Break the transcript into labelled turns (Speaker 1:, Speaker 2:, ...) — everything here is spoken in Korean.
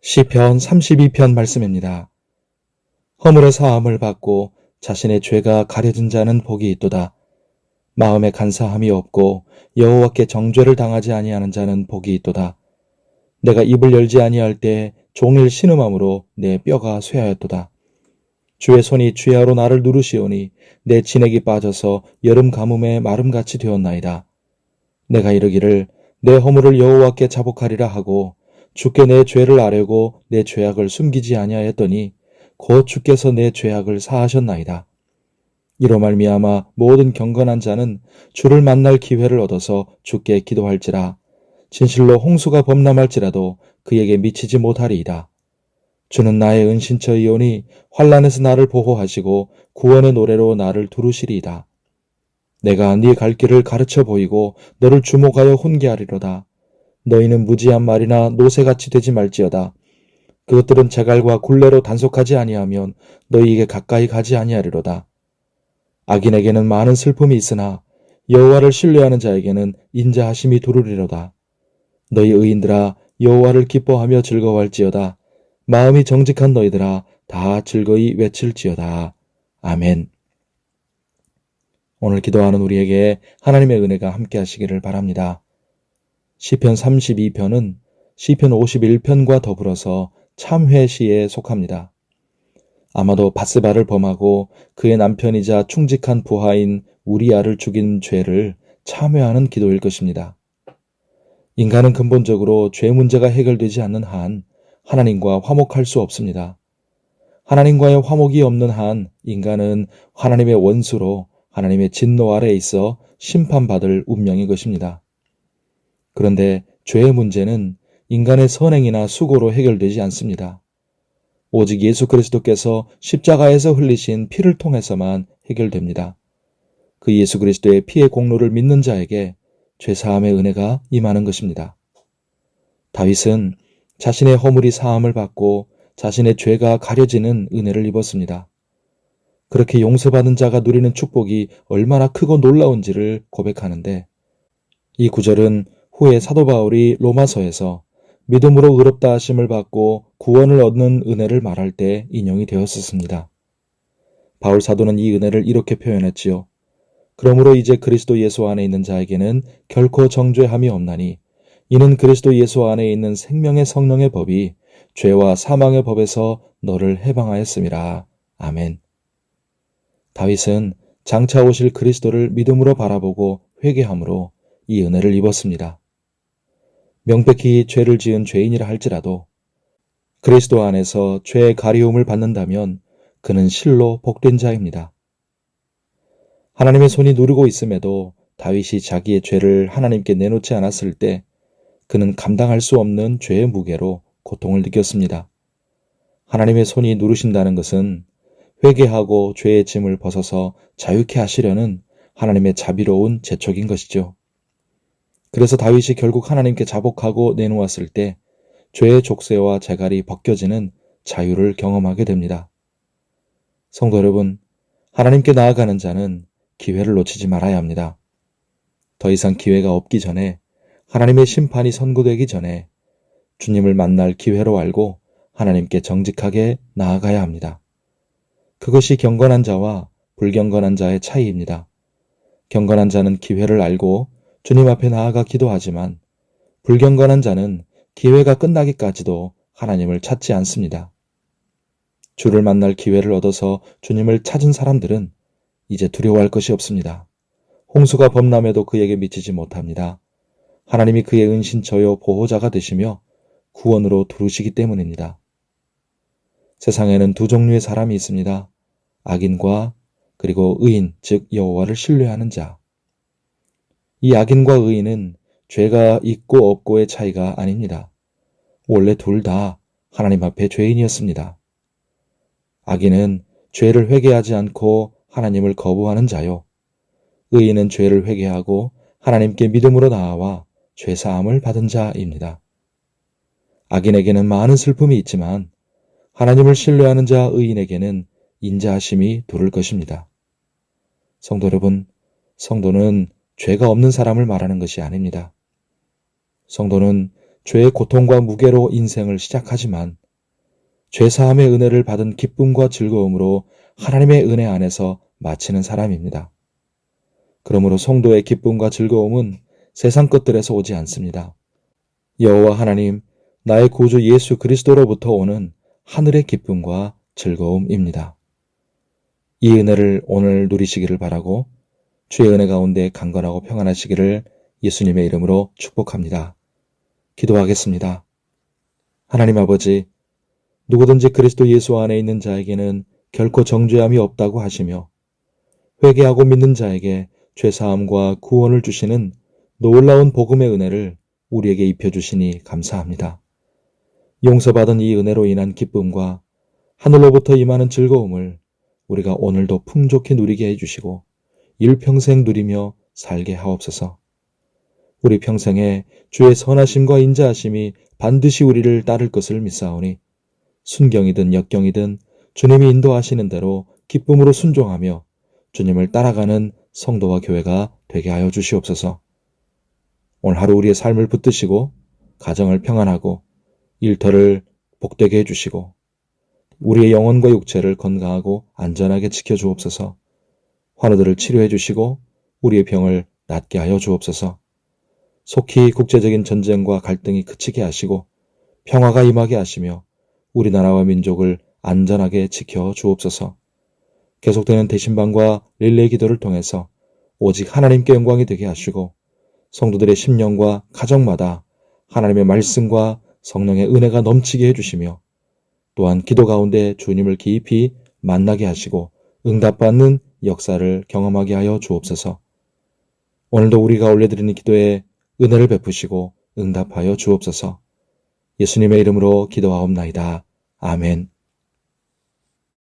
Speaker 1: 시편 32편 말씀입니다. 허물의 사함을 받고 자신의 죄가 가려진 자는 복이 있도다. 마음에 간사함이 없고 여호와께 정죄를 당하지 아니하는 자는 복이 있도다. 내가 입을 열지 아니할 때 종일 신음함으로 내 뼈가 쇠하였도다. 주의 손이 주야로 나를 누르시오니 내 진액이 빠져서 여름 가뭄에 마름같이 되었나이다. 내가 이르기를 내 허물을 여호와께 자복하리라 하고 주께 내 죄를 아뢰고 내 죄악을 숨기지 아니하였더니 곧 주께서 내 죄악을 사하셨나이다. 이로 말미암아 모든 경건한 자는 주를 만날 기회를 얻어서 주께 기도할지라. 진실로 홍수가 범람할지라도 그에게 미치지 못하리이다. 주는 나의 은신처이오니 환난에서 나를 보호하시고 구원의 노래로 나를 두루시리이다. 내가 네 갈 길을 가르쳐 보이고 너를 주목하여 훈계하리로다. 너희는 무지한 말이나 노새같이 되지 말지어다. 그것들은 제갈과 굴레로 단속하지 아니하면 너희에게 가까이 가지 아니하리로다. 악인에게는 많은 슬픔이 있으나 여호와를 신뢰하는 자에게는 인자하심이 두루리로다. 너희 의인들아 여호와를 기뻐하며 즐거워할지어다. 마음이 정직한 너희들아 다 즐거이 외칠지어다. 아멘. 오늘 기도하는 우리에게 하나님의 은혜가 함께 하시기를 바랍니다. 시편 32편은 시편 51편과 더불어서 참회시에 속합니다. 아마도 밧세바를 범하고 그의 남편이자 충직한 부하인 우리아를 죽인 죄를 참회하는 기도일 것입니다. 인간은 근본적으로 죄 문제가 해결되지 않는 한 하나님과 화목할 수 없습니다. 하나님과의 화목이 없는 한 인간은 하나님의 원수로 하나님의 진노 아래에 있어 심판받을 운명인 것입니다. 그런데 죄의 문제는 인간의 선행이나 수고로 해결되지 않습니다. 오직 예수 그리스도께서 십자가에서 흘리신 피를 통해서만 해결됩니다. 그 예수 그리스도의 피의 공로를 믿는 자에게 죄사함의 은혜가 임하는 것입니다. 다윗은 자신의 허물이 사함을 받고 자신의 죄가 가려지는 은혜를 입었습니다. 그렇게 용서받은 자가 누리는 축복이 얼마나 크고 놀라운지를 고백하는데 이 구절은 후에 사도 바울이 로마서에서 믿음으로 의롭다 하심을 받고 구원을 얻는 은혜를 말할 때 인용이 되었었습니다. 바울 사도는 이 은혜를 이렇게 표현했지요. 그러므로 이제 그리스도 예수 안에 있는 자에게는 결코 정죄함이 없나니 이는 그리스도 예수 안에 있는 생명의 성령의 법이 죄와 사망의 법에서 너를 해방하였음이라. 아멘. 다윗은 장차 오실 그리스도를 믿음으로 바라보고 회개함으로 이 은혜를 입었습니다. 명백히 죄를 지은 죄인이라 할지라도 그리스도 안에서 죄의 가리움을 받는다면 그는 실로 복된 자입니다. 하나님의 손이 누르고 있음에도 다윗이 자기의 죄를 하나님께 내놓지 않았을 때 그는 감당할 수 없는 죄의 무게로 고통을 느꼈습니다. 하나님의 손이 누르신다는 것은 회개하고 죄의 짐을 벗어서 자유케 하시려는 하나님의 자비로운 재촉인 것이죠. 그래서 다윗이 결국 하나님께 자복하고 내놓았을 때 죄의 족쇄와 재갈이 벗겨지는 자유를 경험하게 됩니다. 성도 여러분, 하나님께 나아가는 자는 기회를 놓치지 말아야 합니다. 더 이상 기회가 없기 전에 하나님의 심판이 선고되기 전에 주님을 만날 기회로 알고 하나님께 정직하게 나아가야 합니다. 그것이 경건한 자와 불경건한 자의 차이입니다. 경건한 자는 기회를 알고 주님 앞에 나아가 기도하지만 불경건한 자는 기회가 끝나기까지도 하나님을 찾지 않습니다. 주를 만날 기회를 얻어서 주님을 찾은 사람들은 이제 두려워할 것이 없습니다. 홍수가 범람해도 그에게 미치지 못합니다. 하나님이 그의 은신처요 보호자가 되시며 구원으로 두르시기 때문입니다. 세상에는 두 종류의 사람이 있습니다. 악인과 그리고 의인, 즉 여호와를 신뢰하는 자. 이 악인과 의인은 죄가 있고 없고의 차이가 아닙니다. 원래 둘 다 하나님 앞에 죄인이었습니다. 악인은 죄를 회개하지 않고 하나님을 거부하는 자요. 의인은 죄를 회개하고 하나님께 믿음으로 나아와 죄사함을 받은 자입니다. 악인에게는 많은 슬픔이 있지만 하나님을 신뢰하는 자 의인에게는 인자하심이 두를 것입니다. 성도 여러분, 성도는 죄가 없는 사람을 말하는 것이 아닙니다. 성도는 죄의 고통과 무게로 인생을 시작하지만 죄사함의 은혜를 받은 기쁨과 즐거움으로 하나님의 은혜 안에서 마치는 사람입니다. 그러므로 성도의 기쁨과 즐거움은 세상 것들에서 오지 않습니다. 여호와 하나님, 나의 구주 예수 그리스도로부터 오는 하늘의 기쁨과 즐거움입니다. 이 은혜를 오늘 누리시기를 바라고 주의 은혜 가운데 강건하고 평안하시기를 예수님의 이름으로 축복합니다. 기도하겠습니다. 하나님 아버지, 누구든지 그리스도 예수 안에 있는 자에게는 결코 정죄함이 없다고 하시며 회개하고 믿는 자에게 죄사함과 구원을 주시는 놀라운 복음의 은혜를 우리에게 입혀주시니 감사합니다. 용서받은 이 은혜로 인한 기쁨과 하늘로부터 임하는 즐거움을 우리가 오늘도 풍족히 누리게 해주시고 일평생 누리며 살게 하옵소서. 우리 평생에 주의 선하심과 인자하심이 반드시 우리를 따를 것을 믿사오니 순경이든 역경이든 주님이 인도하시는 대로 기쁨으로 순종하며 주님을 따라가는 성도와 교회가 되게 하여 주시옵소서. 오늘 하루 우리의 삶을 붙드시고 가정을 평안하고 일터를 복되게 해주시고 우리의 영혼과 육체를 건강하고 안전하게 지켜주옵소서. 환우들을 치료해 주시고 우리의 병을 낫게 하여 주옵소서. 속히 국제적인 전쟁과 갈등이 그치게 하시고 평화가 임하게 하시며 우리나라와 민족을 안전하게 지켜 주옵소서. 계속되는 대신방과 릴레이 기도를 통해서 오직 하나님께 영광이 되게 하시고 성도들의 심령과 가정마다 하나님의 말씀과 성령의 은혜가 넘치게 해주시며 또한 기도 가운데 주님을 깊이 만나게 하시고 응답받는 역사를 경험하게 하여 주옵소서. 오늘도 우리가 올려드리는 기도에 은혜를 베푸시고 응답하여 주옵소서. 예수님의 이름으로 기도하옵나이다. 아멘.